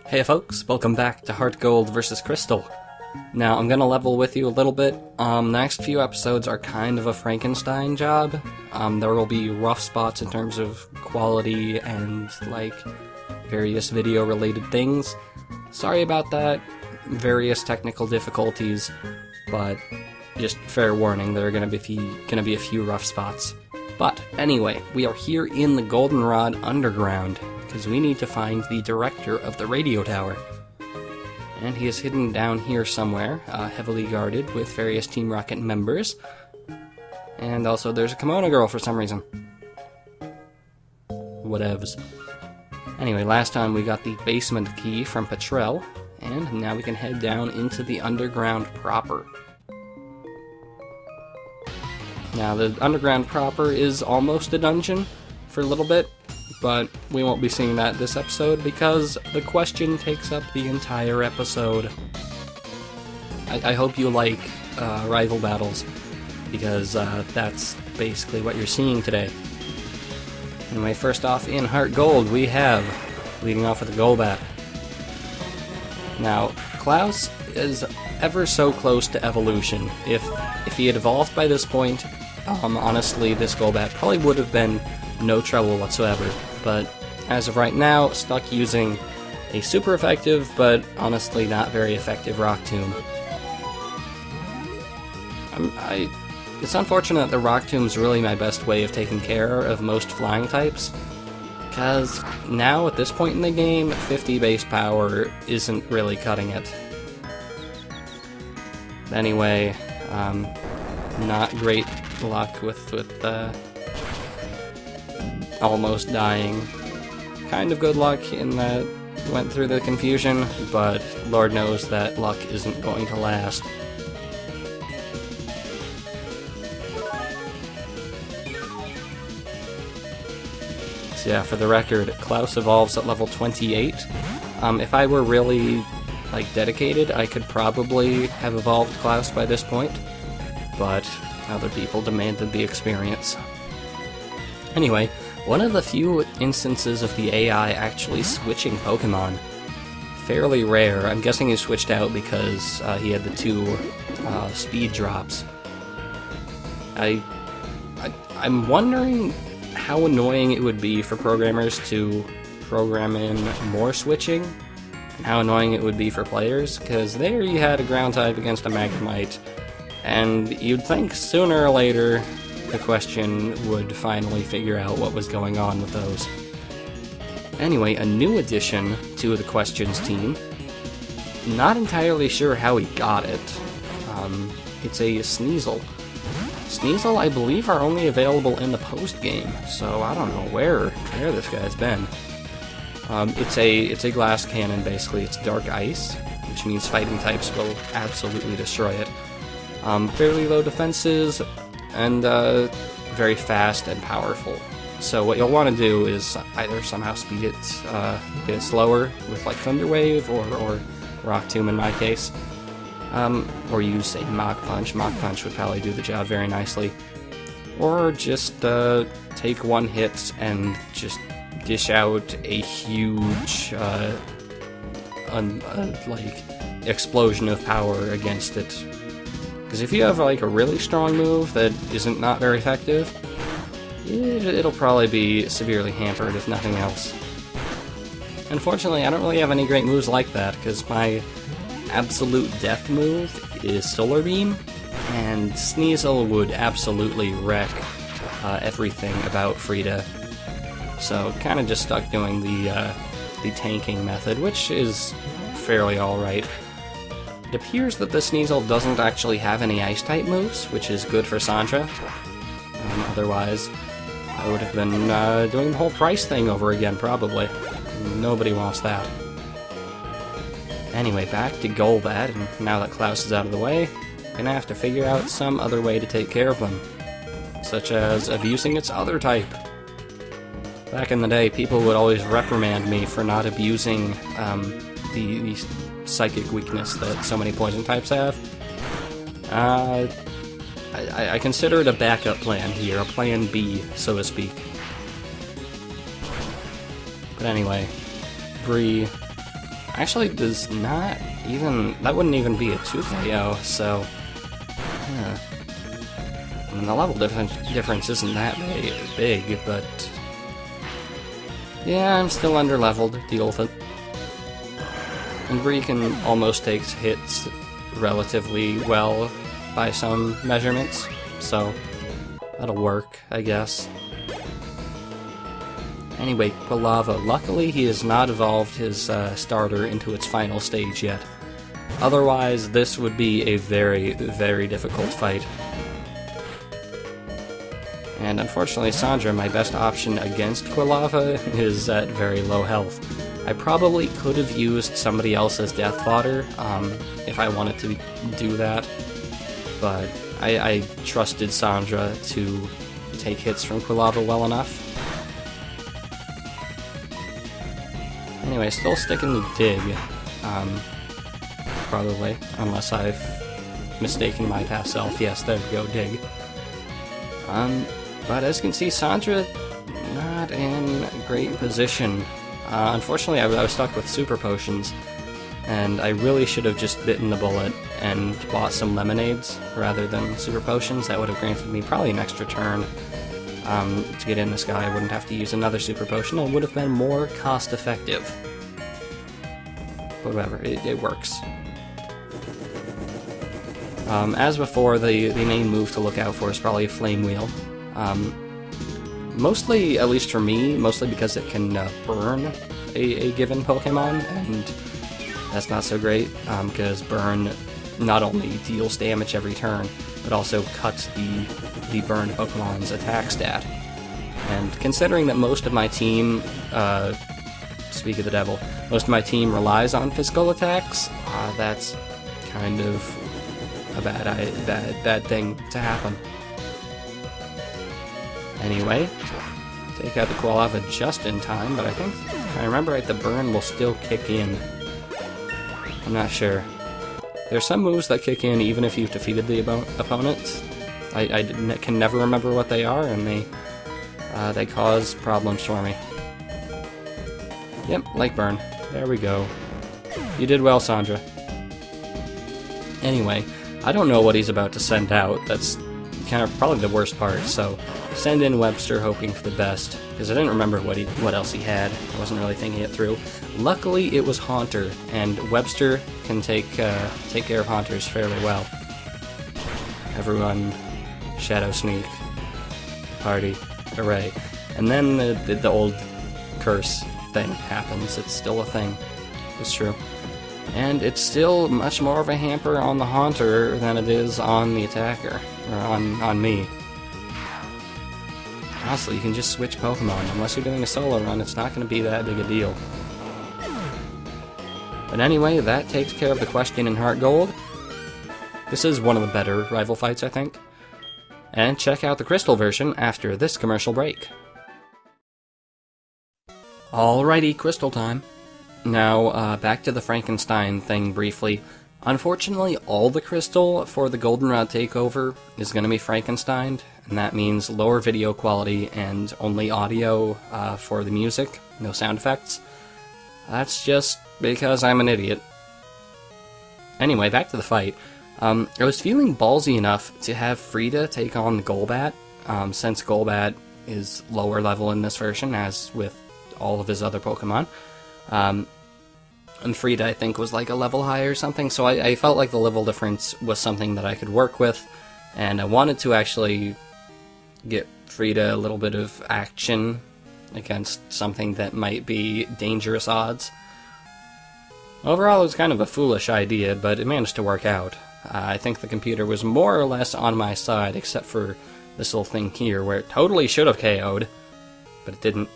Hey folks, welcome back to HeartGold vs. Crystal. Now, I'm gonna level with you a little bit. The next few episodes are kind of a Frankenstein job. There will be rough spots in terms of quality and, various video-related things. Sorry about that. Various technical difficulties, but just fair warning, there are gonna be a few rough spots. But anyway, we are here in the Goldenrod Underground, because we need to find the director of the radio tower. And he is hidden down here somewhere, heavily guarded with various Team Rocket members. And also there's a kimono girl for some reason. Whatevs. Anyway, last time we got the basement key from Petrel, and now we can head down into the underground proper. Now, the underground proper is almost a dungeon for a little bit, but we won't be seeing that this episode because the question takes up the entire episode. I hope you like rival battles, because that's basically what you're seeing today. Anyway, first off, in HeartGold, we have, leading off with a Golbat. Now, Klaus is ever so close to evolution. If he had evolved by this point, honestly, this Golbat probably would have been no trouble whatsoever. But as of right now, stuck using a super effective, but honestly not very effective Rock Tomb. It's unfortunate that the Rock Tomb's really my best way of taking care of most flying types, because now at this point in the game, 50 base power isn't really cutting it. Anyway, not great luck with almost dying. Kind of good luck in that went through the confusion, but Lord knows that luck isn't going to last. So yeah, for the record, Klaus evolves at level 28. If I were really, dedicated, I could probably have evolved Klaus by this point, but other people demanded the experience. Anyway, one of the few instances of the AI actually switching Pokemon. Fairly rare. I'm guessing he switched out because he had the two speed drops. I'm wondering how annoying it would be for programmers to program in more switching, and how annoying it would be for players, because there you had a ground type against a Magnemite, and you'd think sooner or later the question would finally figure out what was going on with those. Anyway, a new addition to the questions team. Not entirely sure how he got it. It's a Sneasel. Sneasel, I believe, are only available in the post-game, so I don't know where this guy's been. It's a glass cannon, basically. It's dark ice, which means fighting types will absolutely destroy it. Fairly low defenses, and very fast and powerful. So what you'll want to do is either somehow speed it, get it slower with Thunder Wave or Rock Tomb in my case, or use a Mach Punch. Mach Punch would probably do the job very nicely. Or just take one hit and just dish out a huge explosion of power against it. Because if you have a really strong move that isn't not very effective, it'll probably be severely hampered, if nothing else. Unfortunately, I don't really have any great moves like that, because my absolute death move is Solar Beam, and Sneasel would absolutely wreck everything about Frida. So, kind of just stuck doing the tanking method, which is fairly alright. It appears that the Sneasel doesn't actually have any Ice-type moves, which is good for Sandra. Otherwise, I would have been doing the whole price thing over again, probably. Nobody wants that. Anyway, back to Golbat, and now that Klaus is out of the way, gonna have to figure out some other way to take care of them. Such as abusing its other type. Back in the day, people would always reprimand me for not abusing the psychic weakness that so many poison types have. I consider it a backup plan here, a plan B, so to speak. But anyway, Bree, actually does not even... That wouldn't even be a 2 KO, so... Yeah. I mean, the level difference isn't that big, but... Yeah, I'm still under-leveled, deal with it. And Bree can almost take hits relatively well by some measurements, so that'll work, I guess. Anyway, Quilava. Luckily, he has not evolved his starter into its final stage yet. Otherwise, this would be a very, very difficult fight. And unfortunately, Sandra, my best option against Quilava, is at very low health. I probably could have used somebody else's death fodder if I wanted to do that, but I trusted Sandra to take hits from Quilava well enough. Anyway, still sticking to Dig, probably, unless I've mistaken my past self. Yes, there we go, Dig. But as you can see, Sandra not in a great position. Unfortunately, I was stuck with Super Potions, and I really should have just bitten the bullet and bought some Lemonades rather than Super Potions. That would have granted me probably an extra turn to get in this guy. I wouldn't have to use another Super Potion, and it would have been more cost-effective. But whatever, it works. As before, the main move to look out for is probably a Flame Wheel. Mostly, at least for me, mostly because it can burn a given Pokemon, and that's not so great, because burn not only deals damage every turn, but also cuts the burned Pokemon's attack stat. And considering that most of my team, speak of the devil, most of my team relies on physical attacks, that's kind of a bad thing to happen. Anyway, take out the Quilava just in time, but I think, if I remember right, the burn will still kick in. I'm not sure. There's some moves that kick in even if you've defeated the opponent. I can never remember what they are, and they cause problems for me. Yep, like burn. There we go. You did well, Sandra. Anyway, I don't know what he's about to send out. That's kind of probably the worst part, so send in Webster hoping for the best, because I didn't remember what else he had. I wasn't really thinking it through. Luckily, it was Haunter, and Webster can take care of Haunters fairly well. Everyone, Shadow Sneak, Party, Array. And then the old curse thing happens. It's still a thing. It's true. And it's still much more of a hamper on the Haunter than it is on the attacker, or on me. Honestly, you can just switch Pokemon. Unless you're doing a solo run, it's not going to be that big a deal. But anyway, that takes care of the question in HeartGold. This is one of the better rival fights, I think. And check out the Crystal version after this commercial break. Alrighty, Crystal time. Now, back to the Frankenstein thing briefly. Unfortunately, all the Crystal for the Goldenrod takeover is going to be Frankensteined, and that means lower video quality and only audio for the music, no sound effects. That's just because I'm an idiot. Anyway, back to the fight. I was feeling ballsy enough to have Frida take on the Golbat, since Golbat is lower level in this version, as with all of his other Pokemon. And Frida, I think, was like a level higher or something, so I felt like the level difference was something that I could work with, and I wanted to actually get Frida a little bit of action against something that might be dangerous odds. Overall, it was kind of a foolish idea, but it managed to work out. I think the computer was more or less on my side, except for this little thing here, where it totally should have KO'd, but it didn't.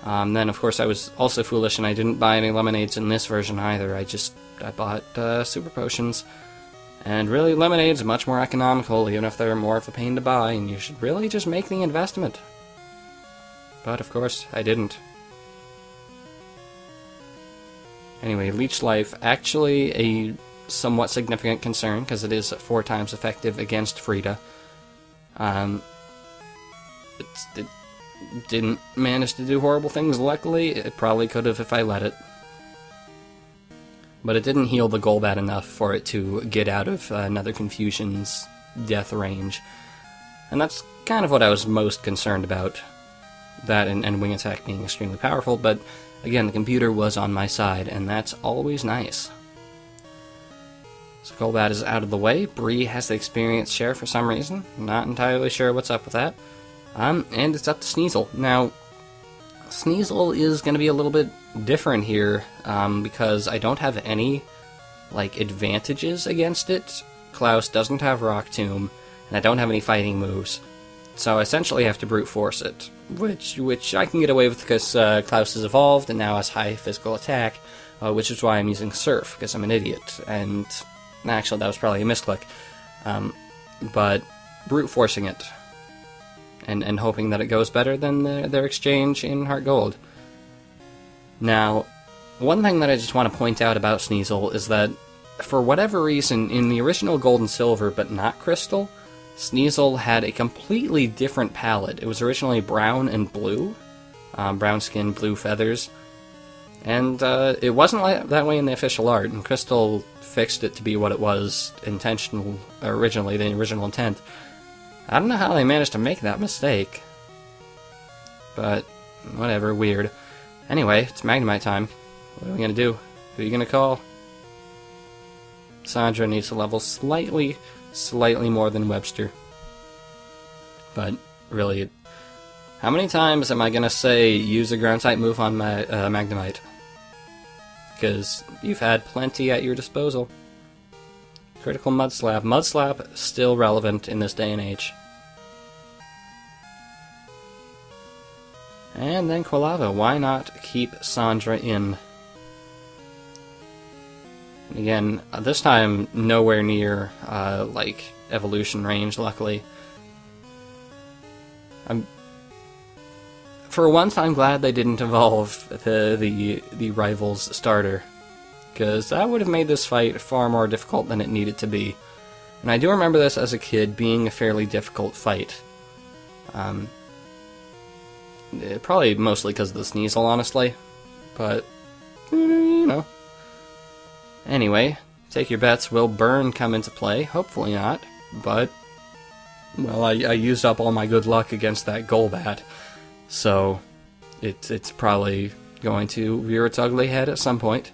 Then, of course, I was also foolish, and I didn't buy any Lemonades in this version either. I bought Super Potions. And really, Lemonade's much more economical, even if they're more of a pain to buy, and you should really just make the investment. But, of course, I didn't. Anyway, Leech Life, actually a somewhat significant concern, because it is 4 times effective against Frida. It didn't manage to do horrible things, luckily. It probably could have if I let it. but it didn't heal the Golbat enough for it to get out of Nether Confusion's death range. And that's kind of what I was most concerned about, that and Wing Attack being extremely powerful, but again, the computer was on my side, and that's always nice. So Golbat is out of the way. Bree has the experience share for some reason. Not entirely sure what's up with that. And it's up to Sneasel. Now, Sneasel is going to be a little bit different here, because I don't have any, like, advantages against it. Klaus doesn't have Rock Tomb, and I don't have any fighting moves. So I essentially have to brute force it, which I can get away with because Klaus has evolved and now has high physical attack, which is why I'm using Surf, because I'm an idiot. And actually, that was probably a misclick. But brute forcing it, and hoping that it goes better than their exchange in HeartGold. Now, one thing that I just want to point out about Sneasel is that, for whatever reason, in the original Gold and Silver, but not Crystal, Sneasel had a completely different palette. It was originally brown and blue. Brown skin, blue feathers. And it wasn't like that way in the official art, and Crystal fixed it to be what it was originally, the original intent. I don't know how they managed to make that mistake. But, whatever, weird. Anyway, it's Magnemite time. What are we gonna do? Who are you gonna call? Sandra needs to level slightly more than Webster. But, really, how many times am I gonna say use a ground-type move on Magnemite? Because you've had plenty at your disposal. Critical Mud Slap. Mud Slap still relevant in this day and age. And then Quilava. Why not keep Sandra in? And again, this time nowhere near like evolution range. Luckily, for once I'm glad they didn't evolve the rivals starter, because that would have made this fight far more difficult than it needed to be. And I do remember this as a kid being a fairly difficult fight. Probably mostly because of the Sneasel, honestly. But, you know. Anyway, take your bets. Will Burn come into play? Hopefully not. But, well, I used up all my good luck against that Golbat. So, it's probably going to rear its ugly head at some point.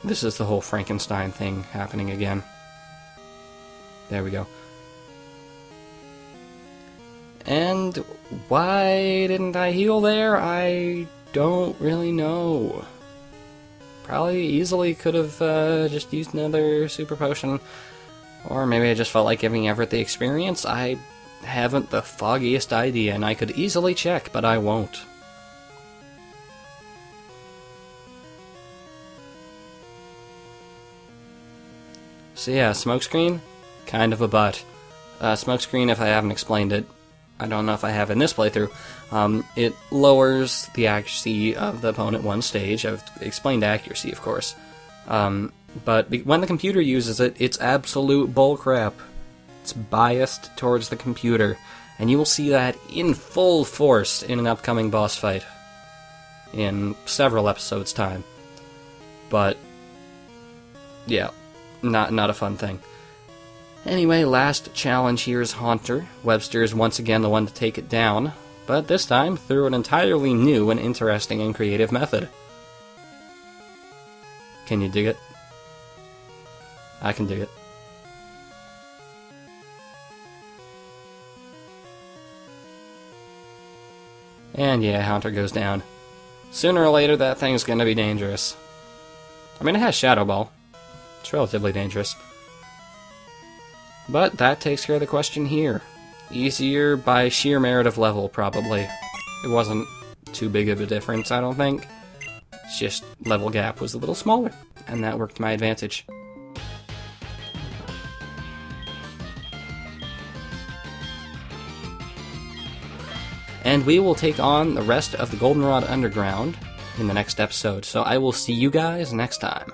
This is the whole Frankenstein thing happening again. There we go. And why didn't I heal there? I don't really know. Probably easily could have just used another super potion. Or maybe I just felt like giving Everett the experience. I haven't the foggiest idea, and I could easily check, but I won't. So yeah, Smokescreen, kind of a butt. Smokescreen, if I haven't explained it, I don't know if I have in this playthrough, it lowers the accuracy of the opponent one stage. I've explained accuracy, of course. But when the computer uses it, it's absolute bullcrap. It's biased towards the computer, and you will see that in full force in an upcoming boss fight in several episodes' time. But, yeah, not a fun thing. Anyway, last challenge here is Haunter. Webster is once again the one to take it down, but this time through an entirely new and interesting and creative method. Can you dig it? I can dig it. And yeah, Haunter goes down. Sooner or later, that thing's gonna be dangerous. I mean, it has Shadow Ball. It's relatively dangerous. But that takes care of the question here. Easier by sheer merit of level, probably. It wasn't too big of a difference, I don't think. It's just level gap was a little smaller, and that worked to my advantage. And we will take on the rest of the Goldenrod Underground in the next episode, so I will see you guys next time.